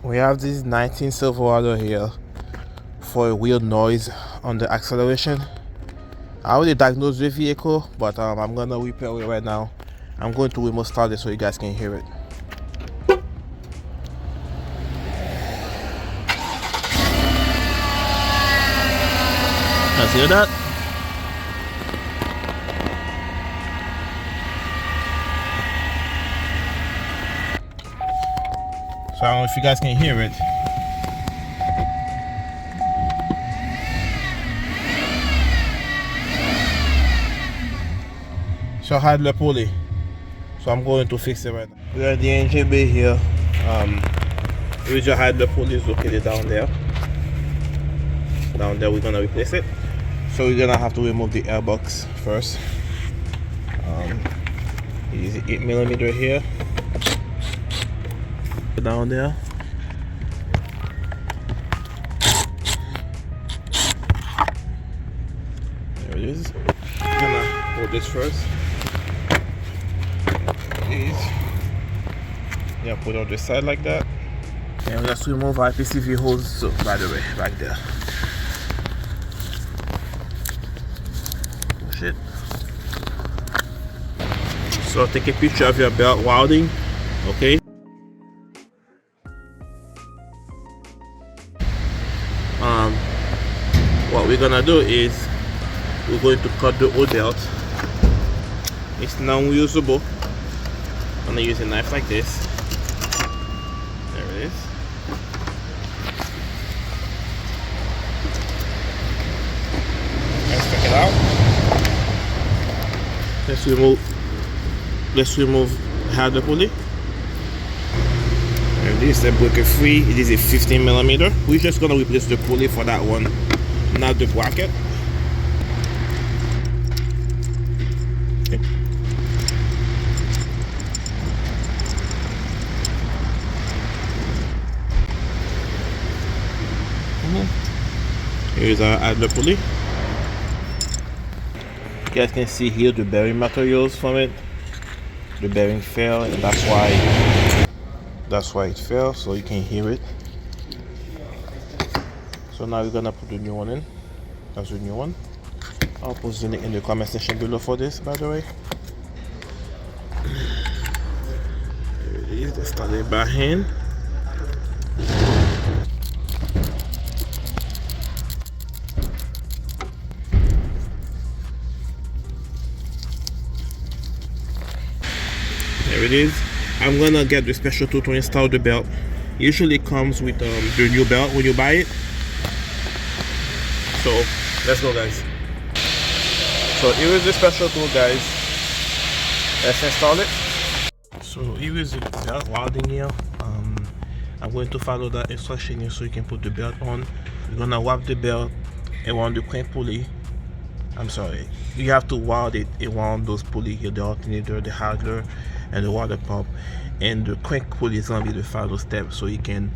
We have this 19 Silverado here for a weird noise on the acceleration. I already diagnosed the vehicle, but I'm gonna repair it right now. I'm going to remote start it so you guys can hear it. Let's hear that. So I don't know if you guys can hear it. So I had the pulley. So I'm going to fix it right now. We are at the engine bay here. We just had the pulley is located down there. Down there we're gonna replace it. So we're gonna have to remove the airbox first. Use 8mm here. Down there. There it is. I'm gonna hold this first. Yeah, put it on the side like that. And let's remove IPCV holes, so by the way, back there. Push it. So take a picture of your belt wilding, okay? What we're gonna do is we're going to cut the old belt. It's non-reusable. I'm gonna use a knife like this. There it is. Let's take it out. Let's remove half the pulley. And this is a breaker free. It is a 15mm. We're just gonna replace the pulley for that one, not the bracket. Okay. Here's our idler pulley. You guys can see here the bearing materials from it. The bearing fell, and that's why it fell, so you can hear it. So now we're gonna put the new one in. That's the new one. I'll post the link in the comment section below for this, by the way. There it is. Let's start it by hand. There it is. I'm gonna get the special tool to install the belt. Usually it comes with the new belt when you buy it. So let's go, guys. So here is the special tool, guys. Let's install it. So here is the belt wilding here. I'm going to follow that instruction here so you can put the belt on. You're gonna wrap the belt around the crank pulley. I'm sorry, you have to wild it around those pulley here, the alternator, the idler, and the water pump, and the crank pulley is gonna be the final step. So you can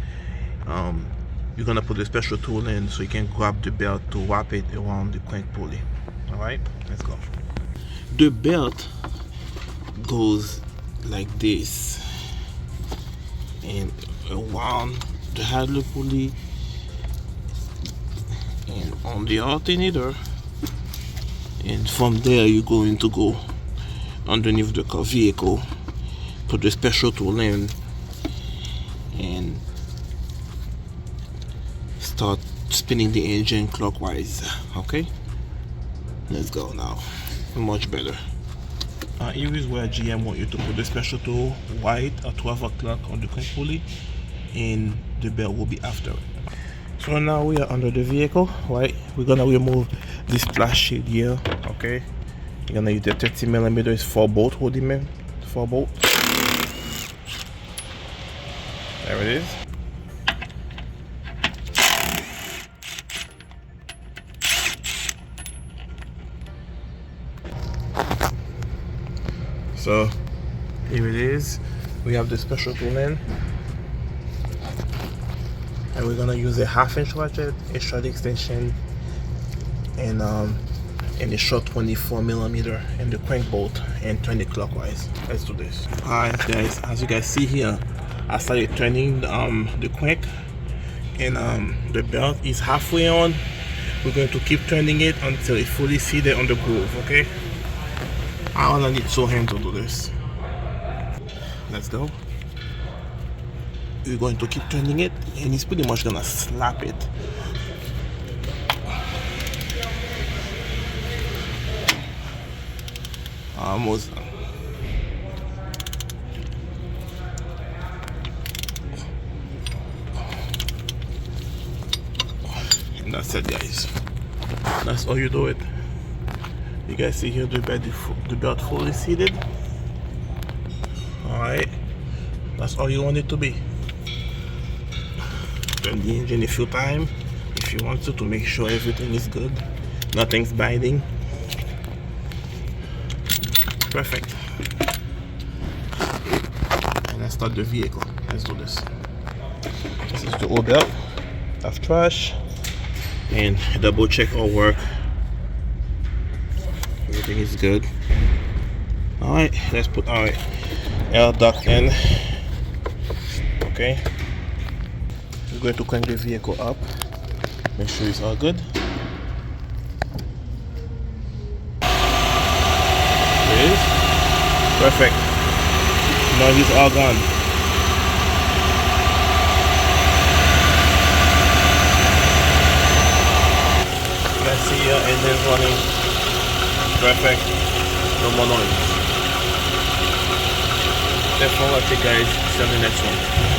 you're gonna put a special tool in so you can grab the belt to wrap it around the crank pulley. All right, let's go. The belt goes like this and around the idler pulley and on the alternator, and from there you're going to go underneath the vehicle, put the special tool in, and start spinning the engine clockwise. Okay, let's go now. Much better. Here is where GM want you to put the special tool white at 12 o'clock on the crank pulley, and the belt will be after it. So now we are under the vehicle, right? We're gonna remove this splash sheet here. Okay, you're gonna use the 30mm for bolt holding them, for bolt. There it is. So here it is. We have the special tool in, and we're gonna use a 1/2" ratchet, a short extension, and a short 24mm, and the crank bolt, and turn it clockwise. Let's do this. Alright guys, as you guys see here, I started turning the crank, and the belt is halfway on. We're going to keep turning it until it fully seated on the groove. Okay, I only need 2 hands to do this. Let's go. We're going to keep turning it, and it's pretty much gonna slap it. Almost done. And that's it, guys. That's all you do it. You guys see here the belt fully seated. Alright, that's all you want it to be. Turn the engine a few times if you want to make sure everything is good, nothing's biting. Perfect. And let's start the vehicle. Let's do this. This is the old belt of trash, and double check all work. Everything is good. Alright, let's put our air duct in. Okay, we're going to crank the vehicle up, make sure it's all good. There it is. Perfect. Now it's all gone. Let's see your engine's running. Perfect. No more noise. Thanks for watching, guys. See you on the next one.